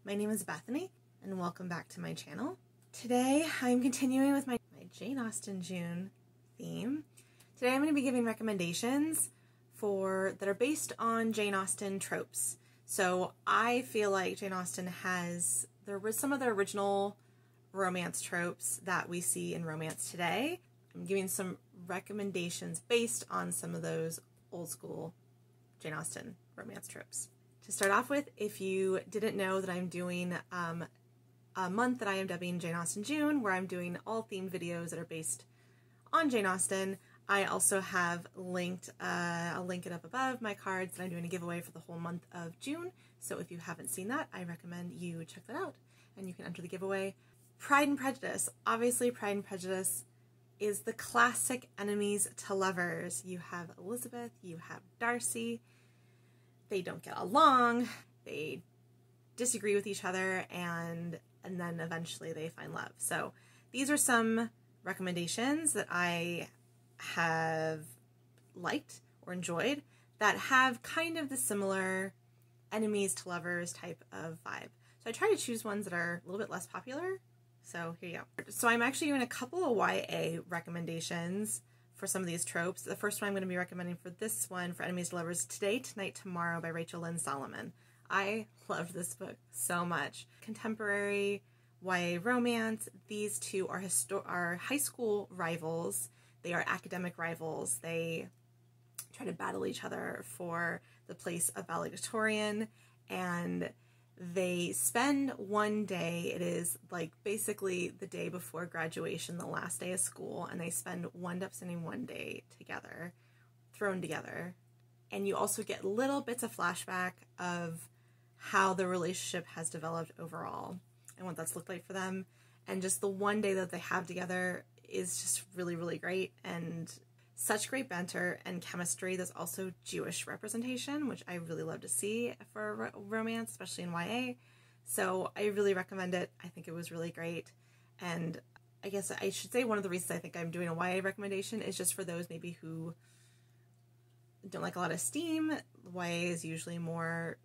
my name is Bethany, and welcome back to my channel. Today, I'm continuing with my Jane Austen June theme. Today, I'm going to be giving recommendations that are based on Jane Austen tropes. So, I feel like Jane Austen has some of the original romance tropes that we see in romance today. I'm giving some recommendations based on some of those old school Jane Austen romance tropes. To start off with, if you didn't know that I'm doing a month that I am dubbing Jane Austen June, where I'm doing all themed videos that are based on Jane Austen, I also have linked, I'll link it up above, my cards that I'm doing a giveaway for the whole month of June. So if you haven't seen that, I recommend you check that out and you can enter the giveaway. Pride and Prejudice. Obviously, Pride and Prejudice is the classic enemies to lovers. You have Elizabeth, you have Darcy. They don't get along, they disagree with each other, and then eventually they find love. So these are some recommendations that I have liked or enjoyed that have kind of the similar enemies to lovers type of vibe. So I try to choose ones that are a little bit less popular. So here you go. So I'm actually doing a couple of YA recommendations for some of these tropes. The first one I'm going to be recommending for this one, for Enemies to Lovers, Today, Tonight, Tomorrow by Rachel Lynn Solomon. I loved this book so much. Contemporary YA romance. These two are high school rivals. They are academic rivals. They try to battle each other for the place of valedictorian, and they spend one day, it is like basically the day before graduation, the last day of school, and they end up spending one day together, thrown together. And you also get little bits of flashback of how the relationship has developed overall and what that's looked like for them. And just the one day that they have together is just really, really great, and such great banter and chemistry. There's also Jewish representation, which I really love to see for romance, especially in YA. So I really recommend it. I think it was really great. And I guess I should say one of the reasons I think I'm doing a YA recommendation is just for those maybe who don't like a lot of steam. YA is usually more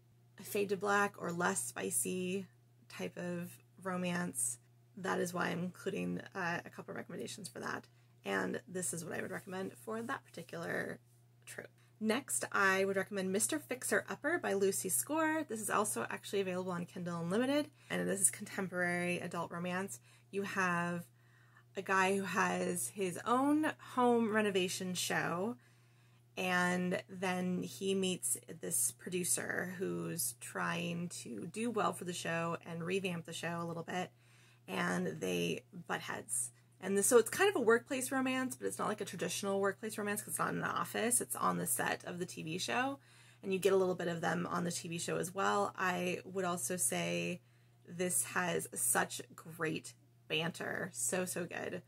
fade to black or less spicy type of romance. That is why I'm including a couple of recommendations for that. And this is what I would recommend for that particular trope. Next, I would recommend Mr. Fixer-Upper by Lucy Score. This is also actually available on Kindle Unlimited, and this is contemporary adult romance. You have a guy who has his own home renovation show, and then he meets this producer who's trying to do well for the show and revamp the show a little bit, and they butt heads. And so it's kind of a workplace romance, but it's not like a traditional workplace romance because it's not in an office. It's on the set of the TV show, and you get a little bit of them on the TV show as well. I would also say this has such great banter. So good.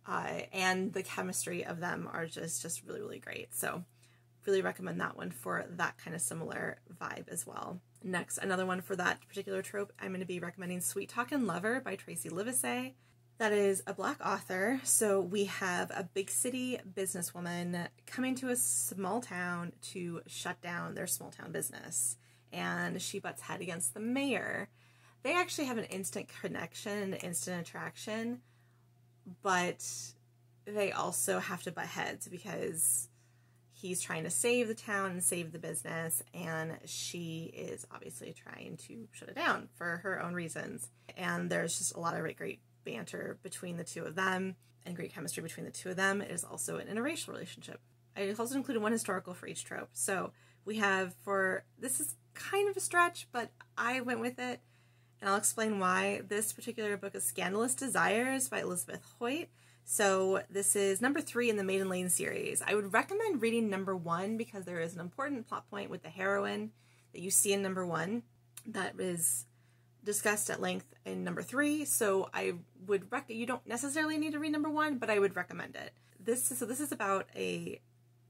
And the chemistry of them are just really, really great. So really recommend that one for that kind of similar vibe as well. Next, another one for that particular trope, I'm going to be recommending Sweet Talkin' Lover by Tracy Livesay. That is a Black author, so we have a big city businesswoman coming to a small town to shut down their small town business, and she butts head against the mayor. They actually have an instant connection, an instant attraction, but they also have to butt heads because he's trying to save the town and save the business, and she is obviously trying to shut it down for her own reasons. And there's just a lot of great banter between the two of them and great chemistry between the two of them. It is also an interracial relationship. I also included one historical for each trope. So we have this is kind of a stretch, but I went with it, and I'll explain why. This particular book is Scandalous Desires by Elizabeth Hoyt. So this is number 3 in the Maiden Lane series. I would recommend reading number 1 because there is an important plot point with the heroine that you see in number 1 that is discussed at length in number 3, so I would you don't necessarily need to read number 1, but I would recommend it. This is about a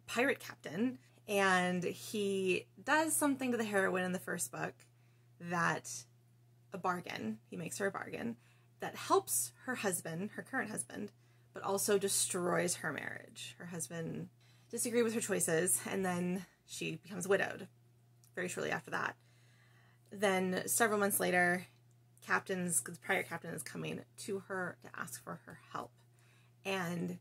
pirate captain, and he does something to the heroine in the first book he makes her a bargain that helps her husband, her current husband, but also destroys her marriage. Her husband disagreed with her choices, and then she becomes widowed very shortly after that. Then several months later, the prior captain is coming to her to ask for her help. And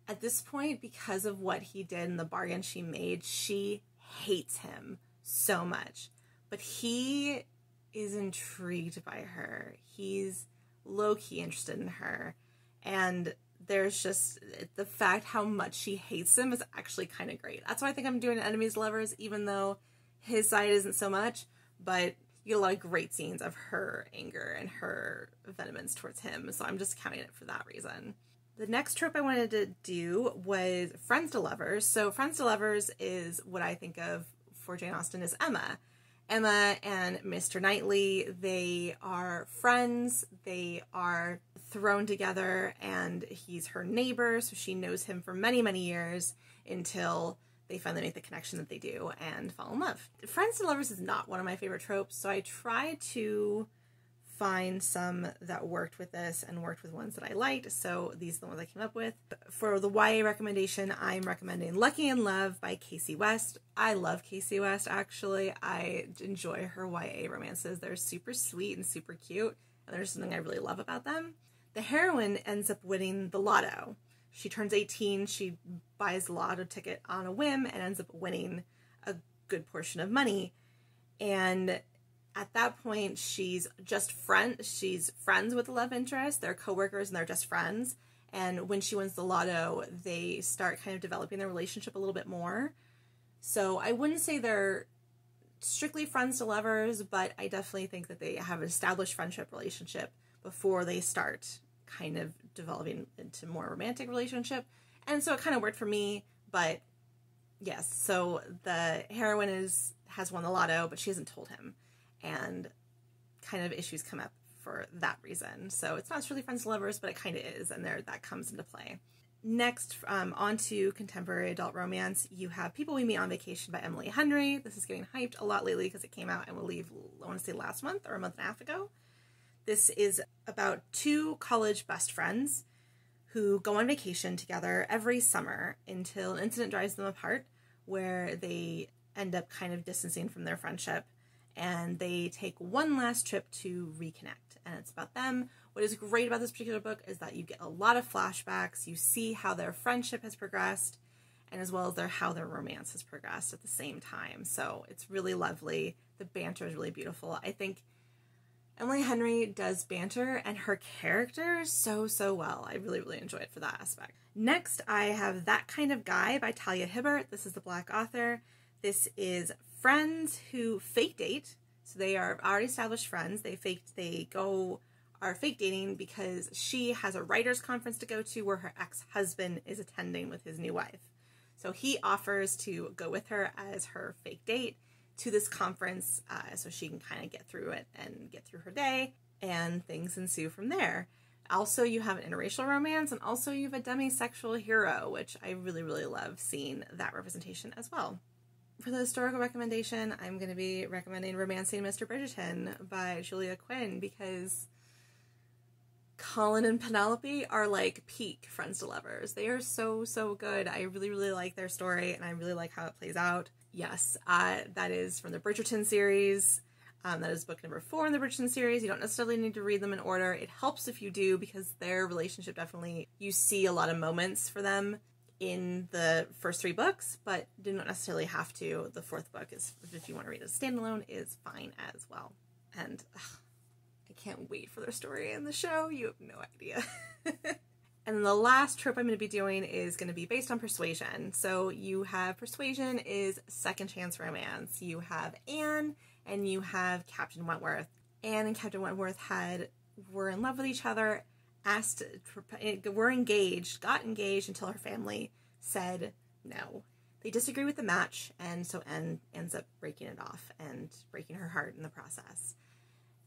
at this point, because of what he did and the bargain she made, she hates him so much. But he is intrigued by her. He's low-key interested in her. And there's just the fact how much she hates him is actually kind of great. That's why I think I'm doing enemies to lovers, even though his side isn't so much. But you get a lot of great scenes of her anger and her venomance towards him. So I'm just counting it for that reason. The next trope I wanted to do was friends to lovers. So friends to lovers is what I think of for Jane Austen as Emma. Emma and Mr. Knightley, they are friends. They are thrown together, and he's her neighbor, so she knows him for many, many years until they finally make the connection that they do and fall in love. Friends to lovers is not one of my favorite tropes, so I try to find some that worked with this and worked with ones that I liked, so these are the ones I came up with. For the YA recommendation, I'm recommending Lucky in Love by Casey West. I love Casey West, actually. I enjoy her YA romances. They're super sweet and super cute, and there's something I really love about them. The heroine ends up winning the lotto. She turns 18, she buys the lotto ticket on a whim and ends up winning a good portion of money. And at that point, she's friends with the love interest. They're coworkers and they're just friends. And when she wins the lotto, they start kind of developing their relationship a little bit more. So I wouldn't say they're strictly friends to lovers, but I definitely think that they have an established friendship relationship before they start kind of developing into more romantic relationship. And so it kind of worked for me, but yes, so the heroine has won the lotto, but she hasn't told him. And kind of issues come up for that reason. So it's not really friends to lovers, but it kind of is, and that comes into play. Next, on to contemporary adult romance, you have People We Meet on Vacation by Emily Henry. This is getting hyped a lot lately because it came out, I want to say last month or a month and a half ago. This is about two college best friends who go on vacation together every summer until an incident drives them apart, where they end up kind of distancing from their friendship. And they take one last trip to reconnect. And it's about them. What is great about this particular book is that you get a lot of flashbacks. You see how their friendship has progressed, and as well as how their romance has progressed at the same time. So it's really lovely. The banter is really beautiful. I think Emily Henry does banter and her character so well. I really, really enjoy it for that aspect. Next, I have That Kind of Guy by Talia Hibbert. This is the Black author. This is friends who fake date. So they are already established friends. They are fake dating because she has a writer's conference to go to where her ex-husband is attending with his new wife. So he offers to go with her as her fake date to this conference so she can kind of get through it and get through her day, and things ensue from there. Also, you have an interracial romance, and also you have a demisexual hero, which I really, really love seeing that representation as well. For the historical recommendation, I'm going to be recommending Romancing Mr. Bridgerton by Julia Quinn, because Colin and Penelope are like peak friends to lovers. They are so good. I really, really like their story, and I really like how it plays out. Yes, that is from the Bridgerton series. That is book number 4 in the Bridgerton series. You don't necessarily need to read them in order. It helps if you do, because their relationship definitely, you see a lot of moments for them in the first 3 books, but do not necessarily have to. The 4th book is, if you want to read it as standalone, is fine as well. And I can't wait for their story in the show. You have no idea. And the last trope I'm going to be doing is going to be based on persuasion. So you have Persuasion is second chance romance. You have Anne and you have Captain Wentworth. Anne and Captain Wentworth were in love with each other, were engaged, got engaged until her family said no. They disagree with the match, and so Anne ends up breaking it off and breaking her heart in the process.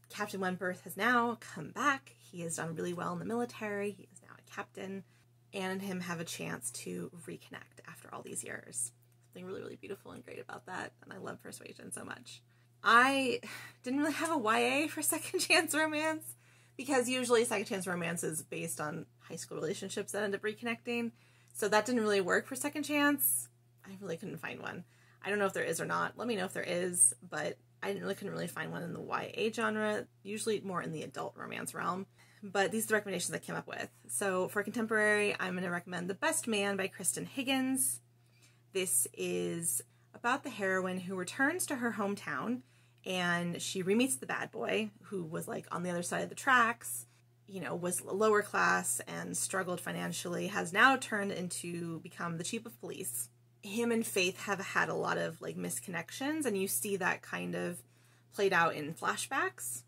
Captain Wentworth has now come back. He has done really well in the military. He is now a captain. Anne and him have a chance to reconnect after all these years. Something really, really beautiful and great about that, and I love Persuasion so much. I didn't really have a YA for second chance romance, because usually second chance romance is based on high school relationships that end up reconnecting. So that didn't really work for second chance. I really couldn't find one. I don't know if there is or not. Let me know if there is, but I couldn't really find one in the YA genre, usually more in the adult romance realm. But these are the recommendations I came up with. So for contemporary, I'm going to recommend The Best Man by KRISTAN Higgins. This is about the heroine who returns to her hometown, and she re-meets the bad boy who was like on the other side of the tracks, you know, was lower class and struggled financially, has now turned into become the chief of police. Him and Faith have had a lot of like misconnections, and you see that kind of played out in flashbacks,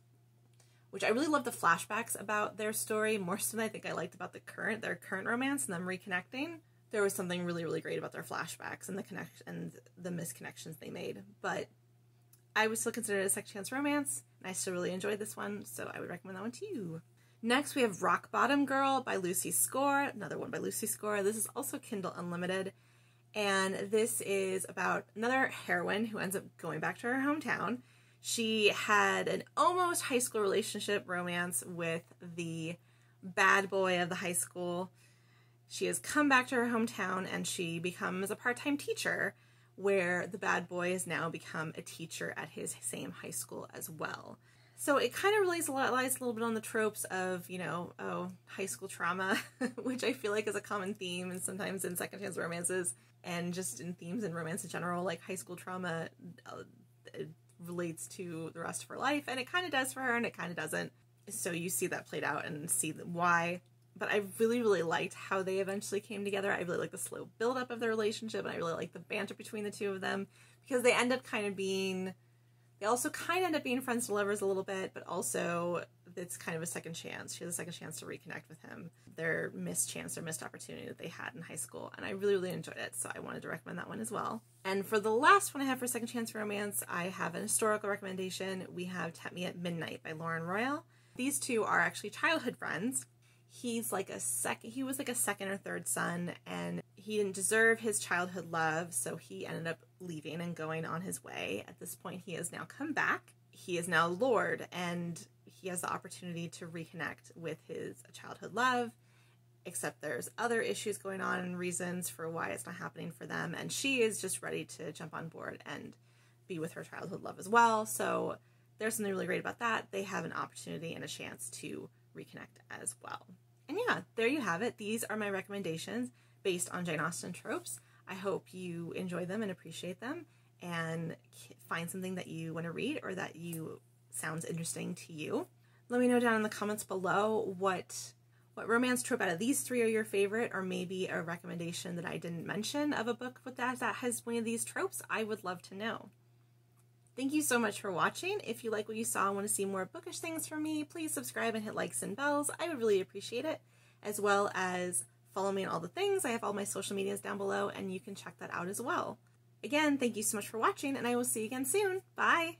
which I really love the flashbacks about their story more so than I think I liked about their current romance and them reconnecting. There was something really, really great about their flashbacks and the misconnections they made. But I would still consider it a second chance romance, and I still really enjoyed this one, so I would recommend that one to you. Next, we have Rock Bottom Girl by Lucy Score, another one by Lucy Score. This is also Kindle Unlimited, and this is about another heroine who ends up going back to her hometown. She had an almost high school relationship romance with the bad boy of the high school. She has come back to her hometown, and she becomes a part-time teacher, where the bad boy has now become a teacher at his same high school as well. So it kind of relies a little bit on the tropes of, you know, high school trauma, which I feel like is a common theme, and sometimes in second chance romances, and just in themes in romance in general, like high school trauma relates to the rest of her life, and it kind of does for her, and it kind of doesn't. So you see that played out and see why. But I really, really liked how they eventually came together. I really like the slow build-up of their relationship, and I really like the banter between the two of them, because they end up they also kind of end up being friends to lovers a little bit, but also it's kind of a second chance. She has a second chance to reconnect with him. Their missed opportunity that they had in high school, and I really, really enjoyed it, so I wanted to recommend that one as well. And for the last one I have for second chance romance, I have an historical recommendation. We have Tempt Me at Midnight by Lauren Royal. These two are actually childhood friends. He was like a second or third son, and he didn't deserve his childhood love, so he ended up leaving and going on his way. At this point, he has now come back. He is now Lord, and he has the opportunity to reconnect with his childhood love, except there's other issues going on and reasons for why it's not happening for them, and she is just ready to jump on board and be with her childhood love as well. So there's something really great about that. They have an opportunity and a chance to reconnect as well. And yeah, there you have it. These are my recommendations based on Jane Austen tropes. I hope you enjoy them and appreciate them, and find something that you want to read or that sounds interesting to you. Let me know down in the comments below what romance trope out of these three are your favorite, or maybe a recommendation that I didn't mention of a book with that has one of these tropes. I would love to know. Thank you so much for watching. If you like what you saw and want to see more bookish things from me, please subscribe and hit likes and bells. I would really appreciate it, as well as follow me on all the things. I have all my social medias down below, and you can check that out as well. Again, thank you so much for watching, and I will see you again soon. Bye!